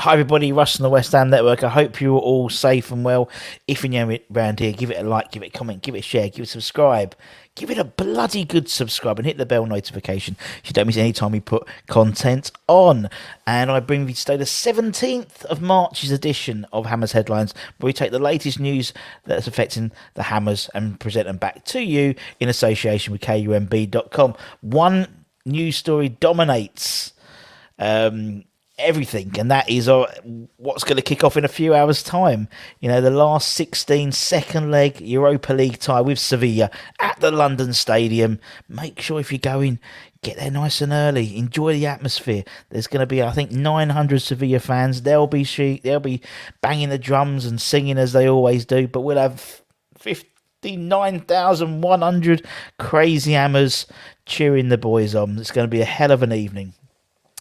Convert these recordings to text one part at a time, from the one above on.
Hi everybody, Russ from the West Ham Network. I hope you're all safe and well. If you're new around here, give it a like, give it a comment, give it a share, give it a subscribe. Give it a bloody good subscribe and hit the bell notification so you don't miss any time we put content on. And I bring you today the 17th of March's edition of Hammers Headlines, where we take the latest news that's affecting the Hammers and present them back to you in association with KUMB.com. One news story dominates everything, and that is what's going to kick off in a few hours' time. You know, the last 16 second leg Europa League tie with Sevilla at the London Stadium. Make sure if you're going, get there nice and early. Enjoy the atmosphere. There's going to be, I think, 900 Sevilla fans. They'll be banging the drums and singing as they always do, but we'll have 59,100 crazy hammers cheering the boys on. It's going to be a hell of an evening.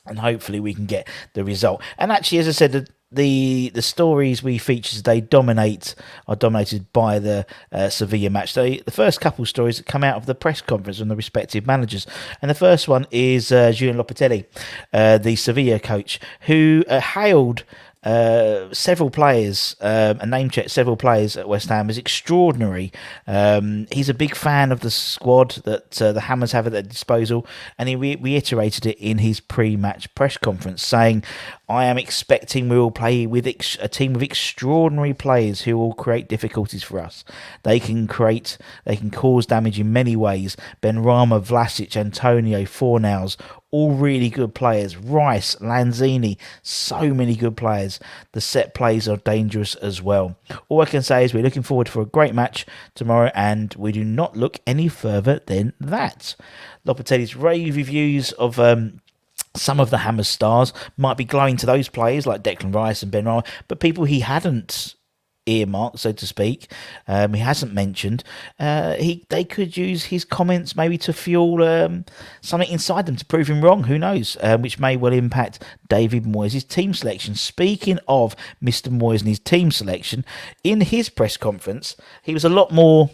And hopefully we can get the result. And actually, as I said, the stories we feature today are dominated by the Sevilla match. The first couple of stories that come out of the press conference from the respective managers. And the first one is Julian Lopetegui, the Sevilla coach, who hailed several players and name-checked several players at West Ham as extraordinary. He's a big fan of the squad that the Hammers have at their disposal, and he reiterated it in his pre-match press conference, saying, I am expecting we will play with a team with extraordinary players who will create difficulties for us. They can cause damage in many ways. Benrahma, Vlasic, Antonio, Fornals, all really good players. Rice, Lanzini, so many good players. The set plays are dangerous as well. All I can say is we're looking forward for a great match tomorrow, and we do not look any further than that. Lopetegui's rave reviews of some of the Hammers stars might be glowing to those players like Declan Rice and Benrahma, but people he hadn't earmarked, so to speak, he hasn't mentioned, they could use his comments maybe to fuel something inside them to prove him wrong, who knows, which may well impact David Moyes' team selection. Speaking of Mr. Moyes and his team selection, in his press conference he was a bit more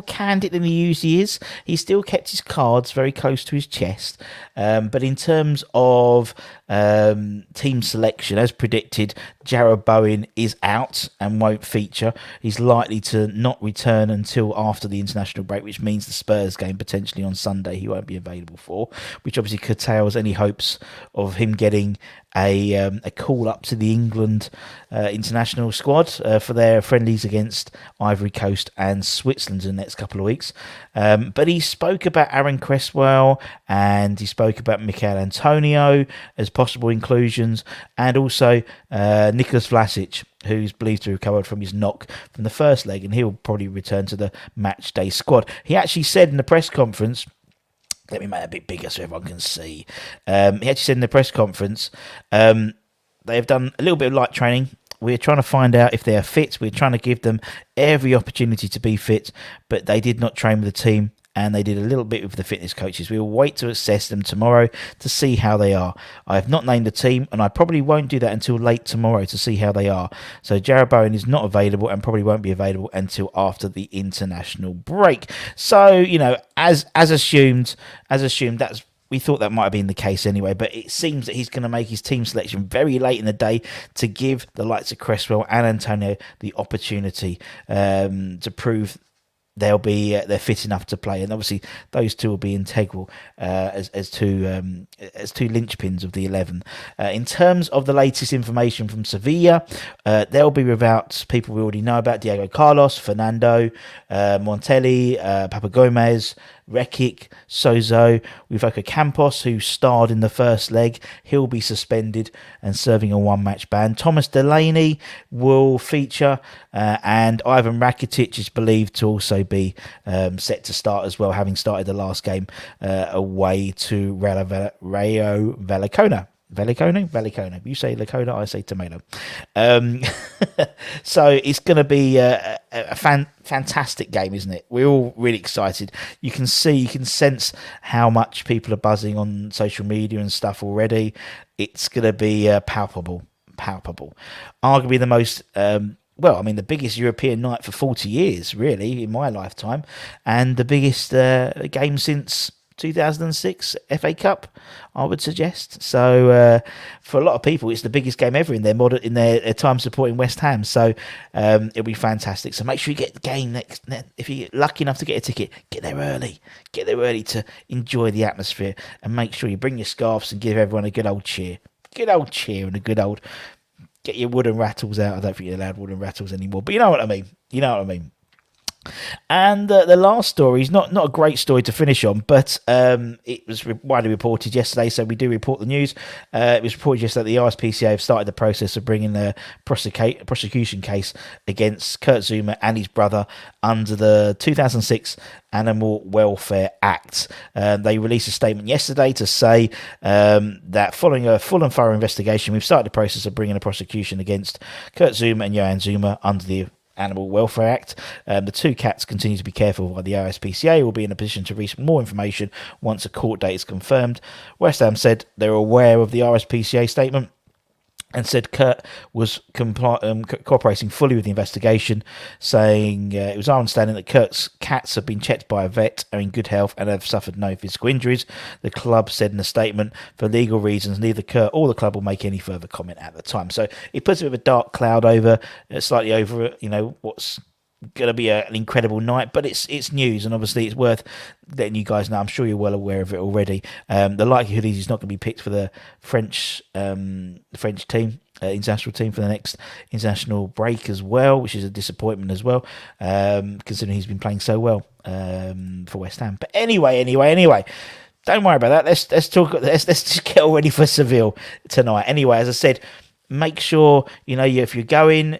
candid than he usually is. He still kept his cards very close to his chest. But in terms of team selection, as predicted, Jarrod Bowen is out and won't feature. He's likely to not return until after the international break, which means the Spurs game potentially on Sunday he won't be available for, which obviously curtails any hopes of him getting a call up to the England international squad for their friendlies against Ivory Coast and Switzerland in the next couple of weeks. But he spoke about Aaron Cresswell and he spoke about Mikel Antonio as possible inclusions, and also Nicolas Vlasic, who's believed to have recovered from his knock from the first leg, and he'll probably return to the match day squad. He actually said in the press conference, let me make it a bit bigger so everyone can see. He actually said in the press conference, they have done a little bit of light training. We're trying to find out if they are fit. We're trying to give them every opportunity to be fit, but they did not train with the team, and they did a little bit with the fitness coaches. We will wait to assess them tomorrow to see how they are. I have not named the team, and I probably won't do that until late tomorrow to see how they are. So Jarrod Bowen is not available and probably won't be available until after the international break. So, you know, as assumed, we thought that might have been the case anyway, but it seems that he's going to make his team selection very late in the day to give the likes of Cresswell and Antonio the opportunity to prove they're fit enough to play, and obviously those two will be integral as two linchpins of the 11. In terms of the latest information from Sevilla, they'll be without people we already know about: Diego Carlos, Fernando, Montelli, Papa Gomez, Rekic, Sozo, Vivoka Campos, who starred in the first leg. He'll be suspended and serving a one-match ban. Thomas Delaney will feature, and Ivan Rakitic is believed to also be set to start as well, having started the last game away to Rayo Vallecano. Vallecano. You say Lacona, I say tomato. So it's going to be a fantastic game, isn't it? We're all really excited. You can sense how much people are buzzing on social media and stuff already. It's going to be palpable. Arguably the most, the biggest European night for 40 years, really, in my lifetime, and the biggest game since 2006 FA Cup, I would suggest. So for a lot of people, it's the biggest game ever in their time supporting West Ham. So it'll be fantastic. So make sure you get the game next. If you're lucky enough to get a ticket, get there early. Get there early to enjoy the atmosphere, and make sure you bring your scarves and give everyone a good old cheer. Good old cheer and a good old. Get your wooden rattles out. I don't think you're allowed wooden rattles anymore, but you know what I mean. You know what I mean. And the last story is not a great story to finish on, but it was widely reported yesterday, so we do report the news. It was reported yesterday that the RSPCA have started the process of bringing a prosecution case against Kurt Zouma and his brother under the 2006 Animal Welfare Act. They released a statement yesterday to say that following a full and thorough investigation, we've started the process of bringing a prosecution against Kurt Zouma and Johan Zouma under the Animal Welfare Act. The two cats continue to be careful while the RSPCA will be in a position to release more information once a court date is confirmed. West Ham said they were aware of the RSPCA statement and said Kurt was cooperating fully with the investigation, saying it was our understanding that Kurt's cats have been checked by a vet, are in good health and have suffered no physical injuries. The club said in a statement, for legal reasons, neither Kurt or the club will make any further comment at the time. So it puts a bit of a dark cloud over, slightly over, what's going to be an incredible night, but it's news, and obviously it's worth letting you guys know. I'm sure you're well aware of it already. The likelihood is he's not going to be picked for the French team, international team, for the next international break as well, which is a disappointment as well, considering he's been playing so well for West Ham. But anyway, don't worry about that. Let's talk. Let's just get all ready for Seville tonight. Anyway, as I said, make sure if you're going,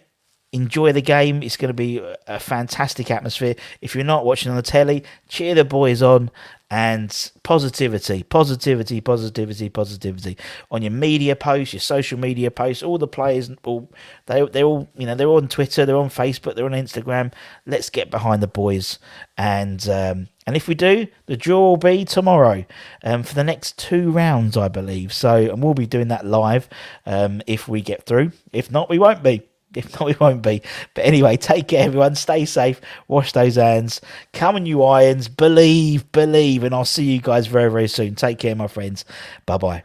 enjoy the game. It's going to be a fantastic atmosphere. If you're not watching on the telly, cheer the boys on, and positivity on your media posts, your social media posts. All the players, they're all on Twitter, they're on Facebook, they're on Instagram. Let's get behind the boys, and if we do, the draw will be tomorrow for the next 2 rounds, I believe. So, and we'll be doing that live if we get through. If not, we won't be. But anyway, take care, everyone. Stay safe. Wash those hands. Come on, you irons. Believe. And I'll see you guys very, very soon. Take care, my friends. Bye-bye.